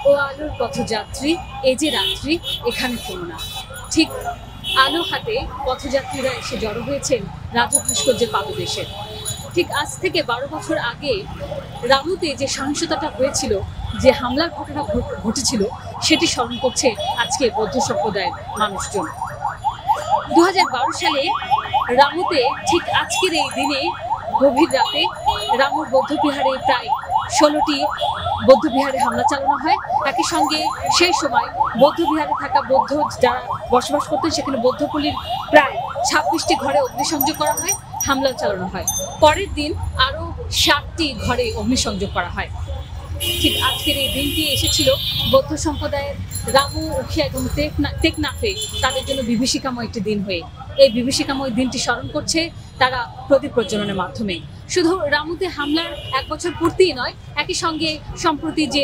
ও আলোর পথযাত্রী এই যে রাত্রি এখানে থেমো না। ঠিক আলো হাতে পথযাত্রীরা এসে জড়ো হয়েছেন রাজু ভাস্কর্যের পাদদেশে। ঠিক আজ থেকে 12 বছর আগে রামুতে যে সহিংসতাটা হয়েছিল, যে হামলার ঘটনা ঘটেছিল, সেটি স্মরণ করছে আজকে বৌদ্ধ সম্প্রদায়ের মানুষজন। 2012 সালে রামুতে ঠিক আজকের এই দিনে গভীর রাতে রামুর বৌদ্ধবিহারে প্রায় 16টি বৌদ্ধবিহারে হামলা চালানো হয়। একই সঙ্গে সেই সময় বৌদ্ধবিহারে থাকা বৌদ্ধ যারা বসবাস করতেন সেখানে বৌদ্ধপল্লীর প্রায় 26টি ঘরে অগ্নিসংযোগ করা হয়, হামলা চালানো হয়। পরের দিন আরও 7টি ঘরে অগ্নিসংযোগ করা হয়। ঠিক আজকের এই দিনটি এসেছিল বৌদ্ধ সম্প্রদায়ের রামু, উখিয়া এবং টেকনাফে তাদের জন্য বিভীষিকাময় একটি দিন হয়ে। এই বিভীষিকাময় দিনটি স্মরণ করছে তারা প্রদীপ প্রজ্বলনের মাধ্যমে। শুধু রামুতে হামলার 1 বছর পূর্তিই নয়, একই সঙ্গে সম্প্রতি যে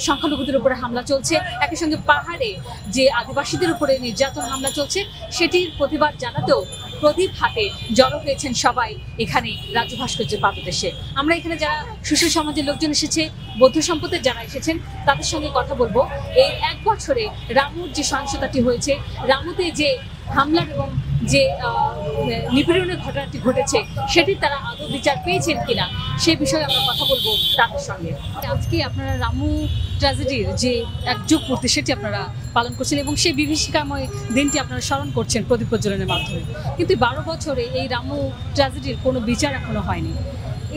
সংখ্যালঘুদের উপরে হামলা চলছে, একই সঙ্গে পাহাড়ে যে আদিবাসীদের উপরে নির্যাতন হামলা চলছে, সেটির প্রতিবাদ জানাতেও প্রদীপ হাতে জড়ো হয়েছেন সবাই এখানে রাজু ভাস্কর্যের পাদদেশে। আমরা এখানে যারা সুশীল সমাজের লোকজন এসেছে, বৌদ্ধ সম্প্রদায়ের যারা এসেছেন, তাদের সঙ্গে কথা বলবো। এই 1 বছরে রামুর যে সহিংসতাটি হয়েছে, রামুতে যে হামলার এবং যে নিপীড়নের ঘটনাটি ঘটেছে, সেটির তারা আদৌ বিচার পেয়েছেন কিনা সে বিষয়ে আমরা কথা বলবো তাদের সঙ্গে। আজকে আপনারা রামু ট্র্যাজেডির যে 1 যুগ পূর্তি সেটি আপনারা পালন করছেন এবং সেই বিভীষিকাময় দিনটি আপনারা স্মরণ করছেন প্রদীপ প্রজ্বলনের মাধ্যমে। কিন্তু 12 বছরে এই রামু ট্র্যাজেডির কোনো বিচার এখনো হয়নি।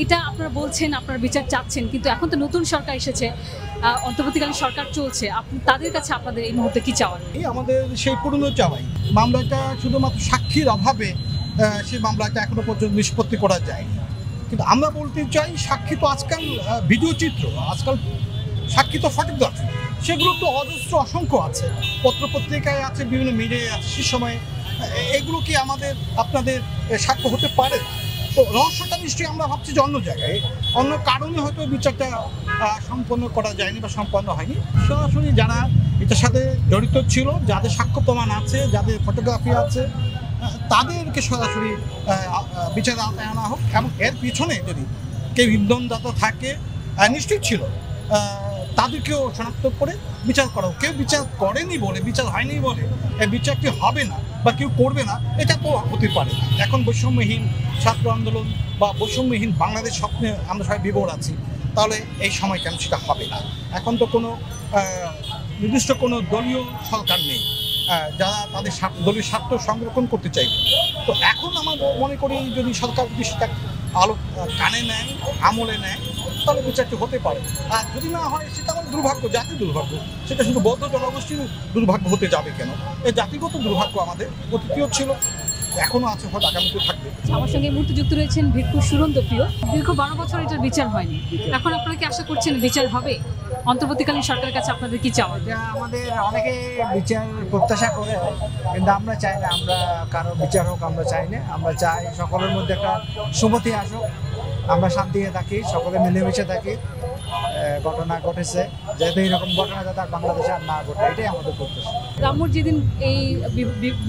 এটা আপনারা বলছেন আপনারা বিচার চাচ্ছেন, কিন্তু এখন তো নতুন সরকার এসেছে, অন্তর্বর্তীকালীন সরকার চলছে, তাদের কাছে আপনাদের এই মুহূর্তে কি চাওয়া? আমাদের সেই পুরনো চাওয়াই, মামলাটা শুধুমাত্র সাক্ষীর অভাবে সেই মামলাটা এখনো পর্যন্ত নিষ্পত্তি করা যায়নি। কিন্তু আমরা বলতে চাই, সাক্ষী তো আজকাল ভিডিও চিত্র, আজকাল সাক্ষী তো ফটোগ্রাফি, সেগুলো তো অজস্র অসংখ্য আছে, পত্রপত্রিকায় আছে, বিভিন্ন মিডিয়ায় আছে। সে সময় এগুলো কি আমাদের আপনাদের সাক্ষ্য হতে পারে? তো রহস্যটা নিশ্চয়ই আমরা ভাবছি যে অন্য জায়গায়, অন্য কারণে হয়তো বিচারটা সম্পন্ন করা যায়নি বা সম্পন্ন হয়নি। সরাসরি যারা এটার সাথে জড়িত ছিল, যাদের সাক্ষ্য প্রমাণ আছে, যাদের ফটোগ্রাফি আছে, তাদেরকে সরাসরি বিচারের আওতায় আনা হোক। এবং এর পিছনে যদি কেউ ইন্ধনদাতা থাকে, নিশ্চয়ই ছিল, তাদেরকেও শনাক্ত করে বিচার করা হোক। কেউ বিচার করেনি বলে, বিচার হয়নি বলে এই বিচারটি হবে না বা কেউ করবে না, এটা তো হতে পারে না। এখন বৈষম্যহীন ছাত্র আন্দোলন বা বৈষম্যহীন বাংলাদেশ স্বপ্নে আমরা সবাই বিভোর আছি, তাহলে এই সময় কেন সেটা হবে না? এখন তো কোনো নির্দিষ্ট কোনো দলীয় সরকার নেই যারা তাদের দলীয় স্বার্থ সংরক্ষণ করতে চাইবে। তো এখন আমার মনে করি যদি সরকার সেটা কানে নেয়, আমলে নেয়, তাহলে বিচারটি হতে পারে। আর যদি না হয়, সেটা আমার দুর্ভাগ্য, জাতির দুর্ভাগ্য। সেটা শুধু বৌদ্ধ জনগোষ্ঠীর দুর্ভাগ্য হতে যাবে কেন? এই জাতিগত দুর্ভাগ্য আমাদের অতীতেও ছিল, এখনো আছে, হয়তো আগামীতে থাকবে। আমার সঙ্গে মুহূর্তে যুক্ত রয়েছেন ভিক্ষু সুরন্ত প্রিয়। দীর্ঘ 12 বছর এটার বিচার হয়নি, এখন আপনারা কি আশা করছেন বিচার হবে? অন্তর্বর্তীকালীন সরকারের কাছে আপনাদের কি চাওয়া? আমাদের অনেকে বিচার প্রত্যাশা করে, কিন্তু আমরা চাই না আমরা কারো বিচার হোক, আমরা চাই না। আমরা চাই সকলের মধ্যে একটা সুমতি আসুক, আমরা শান্তিতে থাকি, সকলে মিলেমিশে থাকি। ঘটনা ঘটেছে, যেহেতু এইরকম ঘটনা যাতে বাংলাদেশে আর না ঘটে, এটাই আমাদের প্রত্যাশা। রামুর যেদিন এই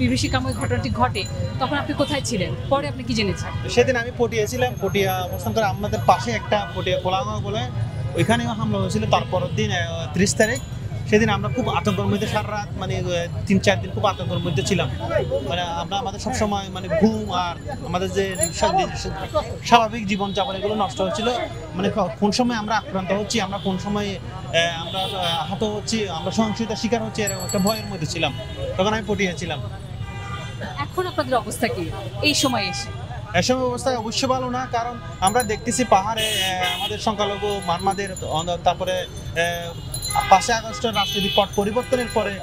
বিভীষিকাময় ঘটনাটি ঘটে, তখন আপনি কোথায় ছিলেন? পরে আপনি কি জেনেছেন? সেদিন আমি পটিয়া ছিলাম, পটিয়া অবস্থান করে আমাদের পাশে একটা পটিয়া কোলাগাঁও বলে, ওইখানেও হামলা হয়েছিল। তারপরের দিন 30 তারিখ, সেদিন আমরা খুব আতঙ্কের মধ্যে সারা রাত, মানে 3-4 দিন খুব আতঙ্কের মধ্যে ছিলাম। মানে আমরা আমাদের সবসময় মানে ঘুম আর আমাদের যে স্বাভাবিক জীবনযাপন এগুলো নষ্ট হচ্ছিল। মানে কোন সময় আমরা আক্রান্ত হচ্ছি, আমরা কোন সময় আমরা আহত হচ্ছি, আমরা সহিংসতার শিকার হচ্ছি, এরকম একটা ভয়ের মধ্যে ছিলাম। তখন আমি পটিয়েছিলাম। এখন আপনাদের অবস্থা কি এই সময় এসে? এসব অবস্থায় অবশ্যই ভালো না, কারণ আমরা দেখতেছি পাহাড়ে আমাদের সংখ্যালঘু মারমাদের, তারপরে 5 আগস্টের রাজনৈতিক পট পরিবর্তনের পরে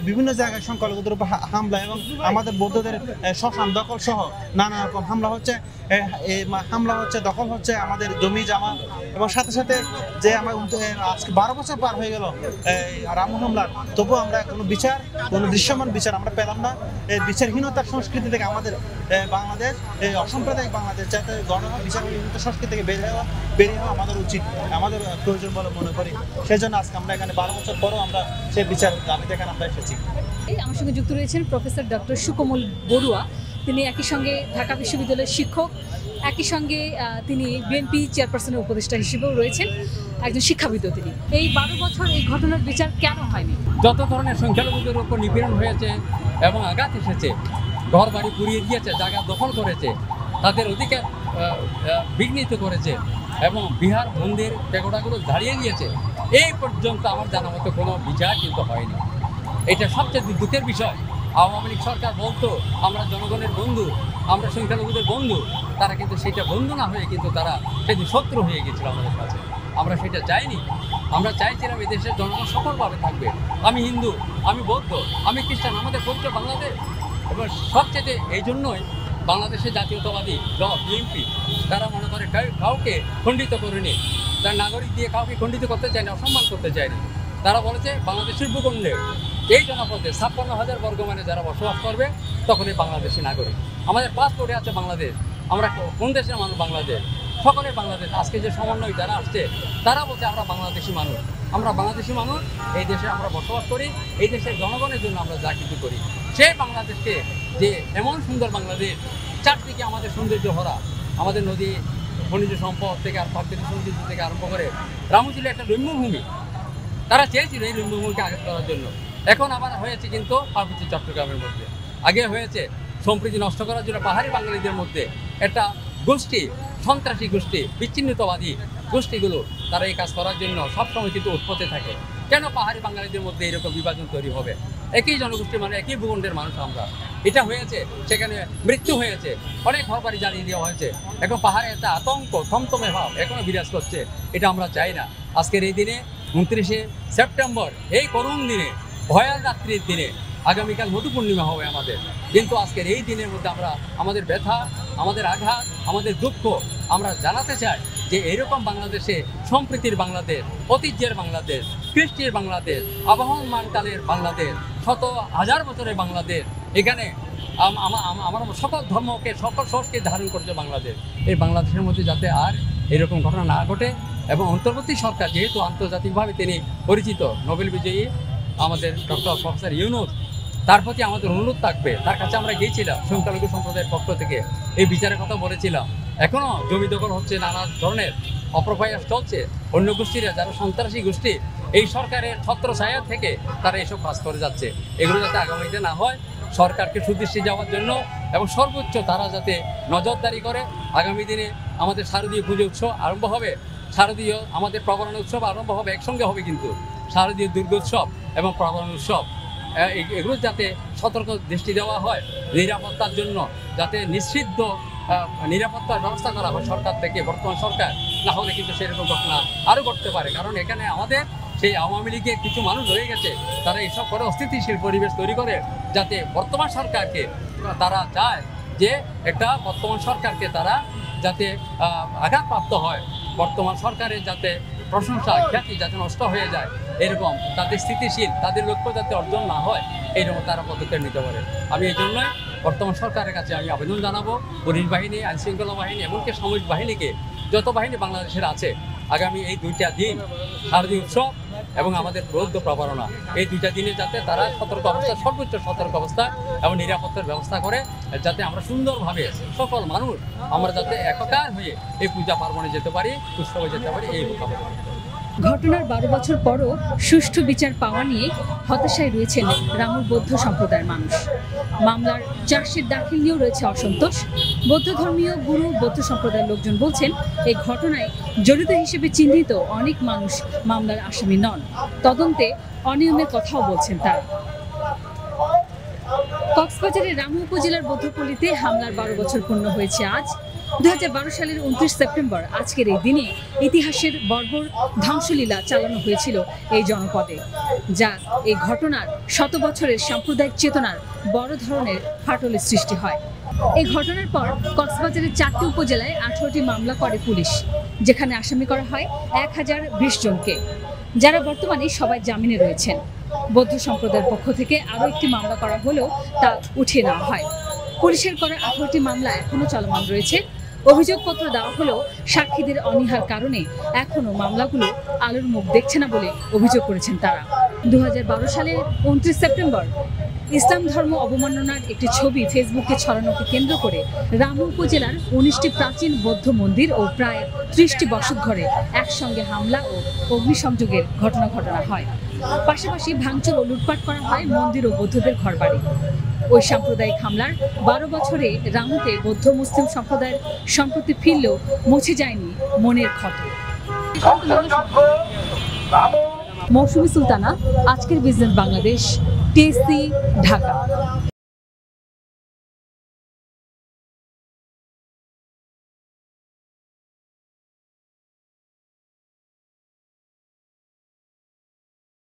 বিভিন্ন জায়গায় সংখ্যালঘুদের উপর হামলা এবং আমাদের বৌদ্ধদের শ্মশান দখল সহ নানা রকম হামলা হচ্ছে, দখল হচ্ছে আমাদের জমি জামা। এবং সাথে সাথে যে আমার আজকে 12 বছর পার হয়ে গেল রামু হামলার, তবুও আমরা কোনো দৃশ্যমান বিচার আমরা পেলাম না। এই বিচারহীনতার সংস্কৃতি থেকে আমাদের বাংলাদেশ, এই অসাম্প্রদায়িক বাংলাদেশ, যাতে বিচারহীনতার সংস্কৃতি থেকে বেরিয়ে হওয়া আমাদের উচিত, আমাদের প্রয়োজন বলে মনে করি। সেই জন্য আজকে আমরা এখানে 12 বছর পরও আমরা সেই বিচার দাবিতে এখানে আমরা এসেছি। আমার সঙ্গে যুক্ত রয়েছেন প্রফেসর ডক্টর সুকোমল বড়ুয়া। তিনি একই সঙ্গে ঢাকা বিশ্ববিদ্যালয়ের শিক্ষক, একই সঙ্গে তিনি বিএনপি চেয়ারপারসনের উপদেষ্টা হিসেবেও রয়েছেন। একজন শিক্ষাবিদ তিনি। এই 12 বছর এই ঘটনার বিচার কেন হয়নি? যত ধরনের সংখ্যালঘুদের উপর নিপীড়ন হয়েছে এবং আঘাত এসেছে, ঘর বাড়ি পুড়িয়ে দিয়েছে, জায়গা দখল করেছে, তাদের অধিকার বিঘ্নিত করেছে এবং বিহার মন্দির পেগোডাগুলো ধারিয়ে দিয়েছে, এই পর্যন্ত আমার জানা মতো কোনো বিচার কিন্তু হয়নি। এটা সবচেয়ে দুঃখের বিষয়। আওয়ামী লীগ সরকার বলতো আমরা জনগণের বন্ধু, আমরা সংখ্যালঘুদের বন্ধু, তারা কিন্তু সেটা বন্ধু না হয়ে কিন্তু তারা সেদিন শত্রু হয়ে গেছিল আমাদের কাছে। আমরা সেটা চাইনি। আমরা চাইছিলাম এই দেশের জনগণ সফলভাবে থাকবে। আমি হিন্দু, আমি বৌদ্ধ, আমি খ্রিস্টান, আমাদের পবিত্র বাংলাদেশ। এবার সবচেয়ে এই জন্যই বাংলাদেশের জাতীয়তাবাদী দল বিএনপি তারা মনে করে কাউকে খণ্ডিত করেনি, তার নাগরিক দিয়ে কাউকে খণ্ডিত করতে চায়নি, অসম্মান করতে চায়নি। তারা বলেছে বাংলাদেশের ভূখণ্ডে এই জনপদে 56,000 বর্গমানে যারা বসবাস করবে তখন এই বাংলাদেশি নাগরিক। আমাদের পাসপোর্টে আছে বাংলাদেশ, আমরা কোন দেশের মানুষ বাংলাদেশ, সকলে বাংলাদেশ। আজকে যে সমন্বয় যারা আসছে তারা বলছে আমরা বাংলাদেশি মানুষ, আমরা বাংলাদেশি মানুষ, এই দেশে আমরা বসবাস করি, এই দেশের জনগণের জন্য আমরা যা কিছু করি। সেই বাংলাদেশকে যে এমন সুন্দর বাংলাদেশ, চারদিকে আমাদের সৌন্দর্য ভরা, আমাদের নদী খনিজ সম্পদ থেকে আর প্রাকৃতিক সৌন্দর্য থেকে আরম্ভ করে রামু ছিল একটা রম্যভূমি। তারা চেয়েছিল এই রম্যভূমিকে আঘাত করার জন্য। এখন আবার হয়েছে কিন্তু পার্বত্য চট্টগ্রামের মধ্যে, আগে হয়েছে সম্প্রীতি নষ্ট করার জন্য পাহাড়ি বাঙালিদের মধ্যে একটা গোষ্ঠী, সন্ত্রাসী গোষ্ঠী, বিচ্ছিন্নতাবাদী গোষ্ঠীগুলো তারা এই কাজ করার জন্য সবসময় কিন্তু উৎপত্তি থাকে। কেন পাহাড়ি বাঙালিদের মধ্যে এরকম বিভাজন তৈরি হবে? একই জনগোষ্ঠী, মানে একই ভূখণ্ডের মানুষ আমরা। এটা হয়েছে, সেখানে মৃত্যু হয়েছে, অনেক ঘরবাড়ি জ্বালিয়ে দেওয়া হয়েছে। এখন পাহাড়ে একটা আতঙ্ক, থমথমে ভাব এখনো বিরাজ করছে। এটা আমরা চাই না। আজকের এই দিনে 29শে সেপ্টেম্বর, এই করুণ দিনে, ভয়াল রাত্রির দিনে, আগামীকাল মধু পূর্ণিমা হবে আমাদের, কিন্তু আজকের এই দিনের মধ্যে আমরা আমাদের ব্যথা, আমাদের আঘাত, আমাদের দুঃখ আমরা জানাতে চাই যে এরকম বাংলাদেশে সম্প্রীতির বাংলাদেশ, ঐতিহ্যের বাংলাদেশ, কৃষ্টির বাংলাদেশ, আবহমানকালের বাংলাদেশ, শত হাজার বছরের বাংলাদেশ, এখানে আমার সকল ধর্মকে, সকল সংস্কৃতি ধারণ করছে বাংলাদেশ। এই বাংলাদেশের মধ্যে যাতে আর এরকম ঘটনা না ঘটে এবং অন্তর্বর্তী সরকার যেহেতু আন্তর্জাতিকভাবে তিনি পরিচিত, নোবেল বিজয়ী আমাদের ডক্টর প্রফেসর ইউনূস, তার প্রতি আমাদের অনুরোধ থাকবে। তার কাছে আমরা গিয়েছিলাম সংখ্যালঘু সম্প্রদায়ের পক্ষ থেকে, এই বিচারের কথা বলেছিলাম। এখনও জমি দখল হচ্ছে, নানা ধরনের অপপ্রয়াস চলছে। অন্য গোষ্ঠীরা যারা সন্ত্রাসী গোষ্ঠী, এই সরকারের ছত্রছায়া থেকে তারা এসব কাজ করে যাচ্ছে। এগুলো যাতে আগামীতে না হয়, সরকারকে সুদৃষ্টি যাওয়ার জন্য এবং সর্বোচ্চ তারা যাতে নজরদারি করে। আগামী দিনে আমাদের শারদীয় পুজো উৎসব আরম্ভ হবে, শারদীয় আমাদের প্রবরণ উৎসব আরম্ভ হবে, একসঙ্গে হবে কিন্তু শারদীয় দুর্গোৎসব এবং প্রবরণ উৎসব। এগুলো যাতে সতর্ক দৃষ্টি দেওয়া হয়, নিরাপত্তার জন্য যাতে নিষিদ্ধ নিরাপত্তার ব্যবস্থা করা হয় সরকার থেকে, বর্তমান সরকার। না হলে কিন্তু সেরকম ঘটনা আরও ঘটতে পারে। কারণ এখানে আমাদের সেই আওয়ামী লীগের কিছু মানুষ রয়ে গেছে, তারা এসব করে অস্থিতিশীল পরিবেশ তৈরি করে, যাতে বর্তমান সরকারকে তারা চায় যে একটা বর্তমান সরকারকে তারা যাতে আঘাতপ্রাপ্ত হয়, বর্তমান সরকারের যাতে প্রশংসা, খ্যাতি যাতে নষ্ট হয়ে যায়, এরকম তাদের স্থিতিশীল, তাদের লক্ষ্য যাতে অর্জন না হয়, এইরকম তারা পদক্ষেপ নিতে পারে। আমি এই জন্যই বর্তমান সরকারের কাছে আমি আবেদন জানাবো, পুলিশ বাহিনী, আইনশৃঙ্খলা বাহিনী, এমনকি সামরিক বাহিনীকে, যত বাহিনী বাংলাদেশের আছে, আগামী এই 2টা দিন, শারদীয় উৎসব এবং আমাদের বৌদ্ধ প্রবরণা, এই 2টা দিনে যাতে তারা সতর্ক অবস্থা, সর্বোচ্চ সতর্ক অবস্থা এবং নিরাপত্তার ব্যবস্থা করে, যাতে আমরা সুন্দরভাবে সকল মানুষ আমরা যাতে একাকার হয়ে এই পূজা পার্বণে যেতে পারি, উৎসবে যেতে পারি, এই মোকাবিলা। ঘটনার 12 বছর পরও সুষ্ঠু বিচার পাওয়া নিয়ে হতাশায় রয়েছেন রামুর বৌদ্ধ সম্প্রদায়ের মানুষ। মামলার চার্জশিট দাখিল নিয়েও রয়েছে অসন্তোষ। বৌদ্ধ ধর্মীয় গুরু, বৌদ্ধ সম্প্রদায়ের লোকজন বলছেন এই ঘটনায় জড়িত হিসেবে চিহ্নিত অনেক মানুষ মামলার আসামি নন, তদন্তে অনিয়মের কথাও বলছেন তারা। কক্সবাজারের রামু উপজেলার বৌদ্ধপল্লীতে হামলার 12 বছর পূর্ণ হয়েছে আজ। 2012 সালের 29 সেপ্টেম্বর আজকের এই দিনে ইতিহাসের বর্বর ধ্বংসলীলা চালানো হয়েছিল এই জনপদে, যা এই ঘটনার শত বছরের সাম্প্রদায়িক চেতনার বড় ধরনের ফাটলের সৃষ্টি হয়। এই ঘটনার পর কক্সবাজারের 4টি উপজেলায় 18টি মামলা করে পুলিশ, যেখানে আসামি করা হয় 1020 জনকে, যারা বর্তমানে সবাই জামিনে রয়েছেন। বৌদ্ধ সম্প্রদায়ের পক্ষ থেকে আরও একটি মামলা করা হলেও তা উঠিয়ে নেওয়া হয়। পুলিশের করা 18টি মামলা এখনও চলমান রয়েছে। অভিযোগপত্র দেওয়া হলেও সাক্ষীদের অনীহার কারণে এখনও মামলাগুলো আলোর মুখ দেখছে না বলে অভিযোগ করেছেন তারা। 2012 সালের 29 সেপ্টেম্বর ইসলাম ধর্ম অবমাননার একটি ছবি ফেসবুকে ছড়ানোকে কেন্দ্র করে রামু উপজেলার 19টি প্রাচীন বৌদ্ধ মন্দির ও প্রায় 30টি বসতঘরে একসঙ্গে হামলা ও অগ্নিসংযোগের ঘটনা হয়। পাশাপাশি ভাঙচুর ও লুটপাট করা হয় মন্দির ও বৌদ্ধদের ঘরবাড়ি। ওই সাম্প্রদায়িক হামলার 12 বছরে রামুতে বৌদ্ধ মুসলিম সম্প্রদায়ের সম্প্রতি ফিরলেও মুছে যায়নি মনের ক্ষত। মৌসুমী সুলতানা, আজকের বিজনেস বাংলাদেশ, টিএসসি, ঢাকা।